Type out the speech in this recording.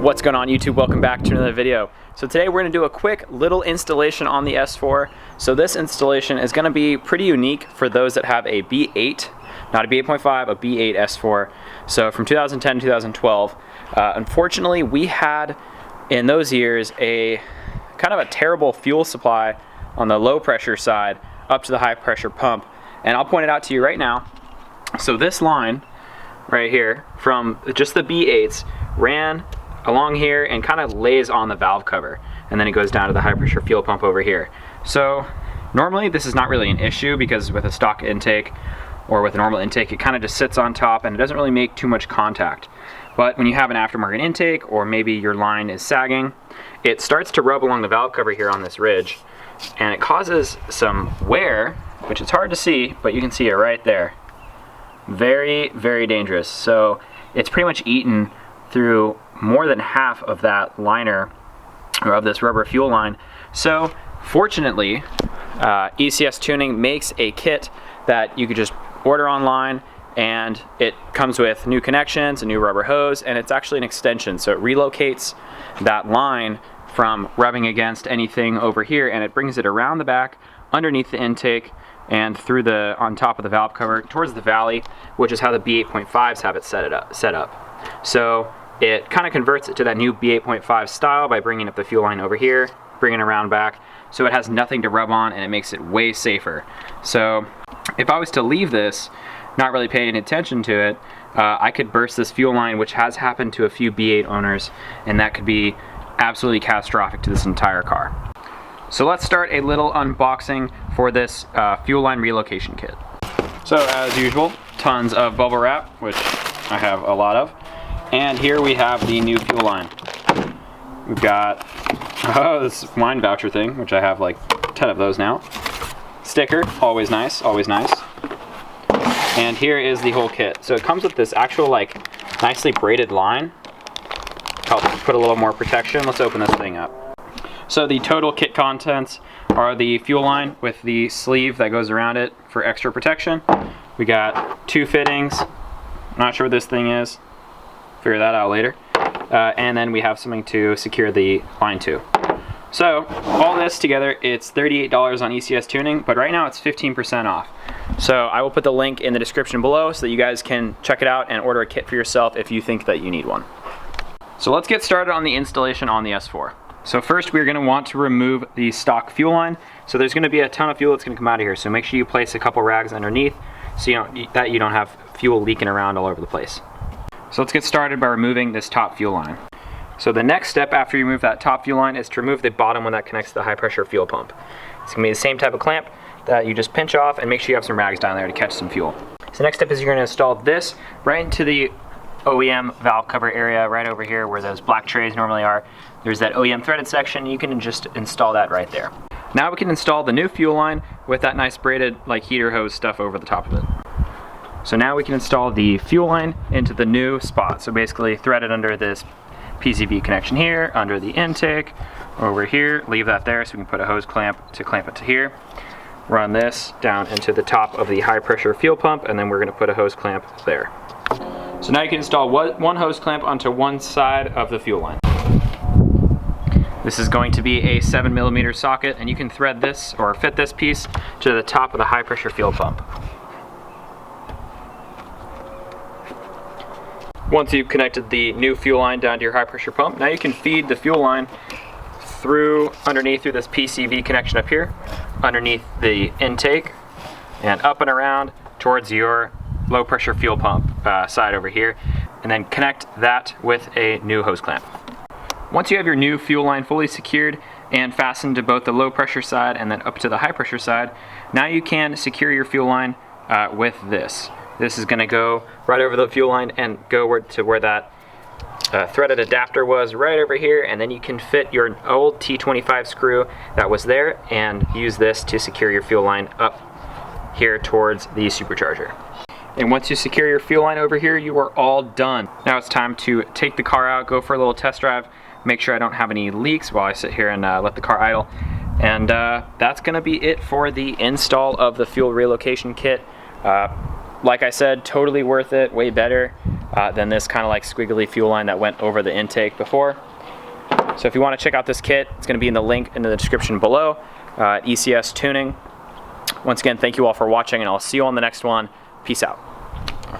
What's going on YouTube? Welcome back to another video. So today we're going to do a quick little installation on the S4. So this installation is going to be pretty unique for those that have a B8, not a B8.5, a B8 S4. So from 2010 to 2012. Unfortunately, we had in those years a kind of a terrible fuel supply on the low pressure side up to the high pressure pump. And I'll point it out to you right now. So this line right here from just the B8s ran along here and kind of lays on the valve cover, and then it goes down to the high pressure fuel pump over here. So normally this is not really an issue because with a stock intake or with a normal intake it kind of just sits on top and it doesn't really make too much contact. But when you have an aftermarket intake or maybe your line is sagging, it starts to rub along the valve cover here on this ridge and it causes some wear, which is hard to see, but you can see it right there. Very, very dangerous. So it's pretty much eaten through more than half of that liner, or of this rubber fuel line. So fortunately, ECS Tuning makes a kit that you could just order online, and it comes with new connections, a new rubber hose, and it's actually an extension. So it relocates that line from rubbing against anything over here, and it brings it around the back, underneath the intake, and through the on top of the valve cover towards the valley, which is how the B8.5s have it set up. So it kind of converts it to that new B8.5 style by bringing up the fuel line over here, bringing it around back, so it has nothing to rub on and it makes it way safer. So if I was to leave this, not really paying attention to it, I could burst this fuel line, which has happened to a few B8 owners, and that could be absolutely catastrophic to this entire car. So let's start a little unboxing for this fuel line relocation kit. So as usual, tons of bubble wrap, which I have a lot of. And here we have the new fuel line. We've got this wine voucher thing, which I have like 10 of those now. Sticker, always nice, always nice. And here is the whole kit. So it comes with this actual like nicely braided line. Helps put a little more protection. Let's open this thing up. So the total kit contents are the fuel line with the sleeve that goes around it for extra protection. We got 2 fittings. I'm not sure what this thing is. Figure that out later. And then we have something to secure the line to. So all this together, it's $38 on ECS Tuning, but right now it's 15% off. So I will put the link in the description below so that you guys can check it out and order a kit for yourself if you think that you need one. So let's get started on the installation on the S4. So first we're going to want to remove the stock fuel line. So there's going to be a ton of fuel that's going to come out of here. So make sure you place a couple rags underneath so you don't have fuel leaking around all over the place. So let's get started by removing this top fuel line. So the next step after you remove that top fuel line is to remove the bottom one that connects to the high pressure fuel pump. It's going to be the same type of clamp that you just pinch off, and make sure you have some rags down there to catch some fuel. So next step is you're going to install this right into the OEM valve cover area right over here where those black trays normally are. There's that OEM threaded section. You can just install that right there. Now we can install the new fuel line with that nice braided like heater hose stuff over the top of it. So now we can install the fuel line into the new spot. So basically thread it under this PCV connection here, under the intake, over here, leave that there so we can put a hose clamp to clamp it to here. Run this down into the top of the high pressure fuel pump, and then we're gonna put a hose clamp there. So now you can install one hose clamp onto one side of the fuel line. This is going to be a 7mm socket, and you can thread this or fit this piece to the top of the high pressure fuel pump. Once you've connected the new fuel line down to your high pressure pump, now you can feed the fuel line through this PCV connection up here, underneath the intake, and up and around towards your low pressure fuel pump side over here, and then connect that with a new hose clamp. Once you have your new fuel line fully secured and fastened to both the low pressure side and then up to the high pressure side, now you can secure your fuel line with this. This is going to go right over the fuel line and go to where that threaded adapter was right over here, and then you can fit your old T25 screw that was there and use this to secure your fuel line up here towards the supercharger. And once you secure your fuel line over here, you are all done. Now it's time to take the car out, go for a little test drive, make sure I don't have any leaks while I sit here and let the car idle. And that's going to be it for the install of the fuel relocation kit. Like I said, totally worth it, way better than this kind of like squiggly fuel line that went over the intake before. So if you want to check out this kit, it's going to be in the link in the description below at ECS Tuning. Once again, thank you all for watching, and I'll see you on the next one. Peace out.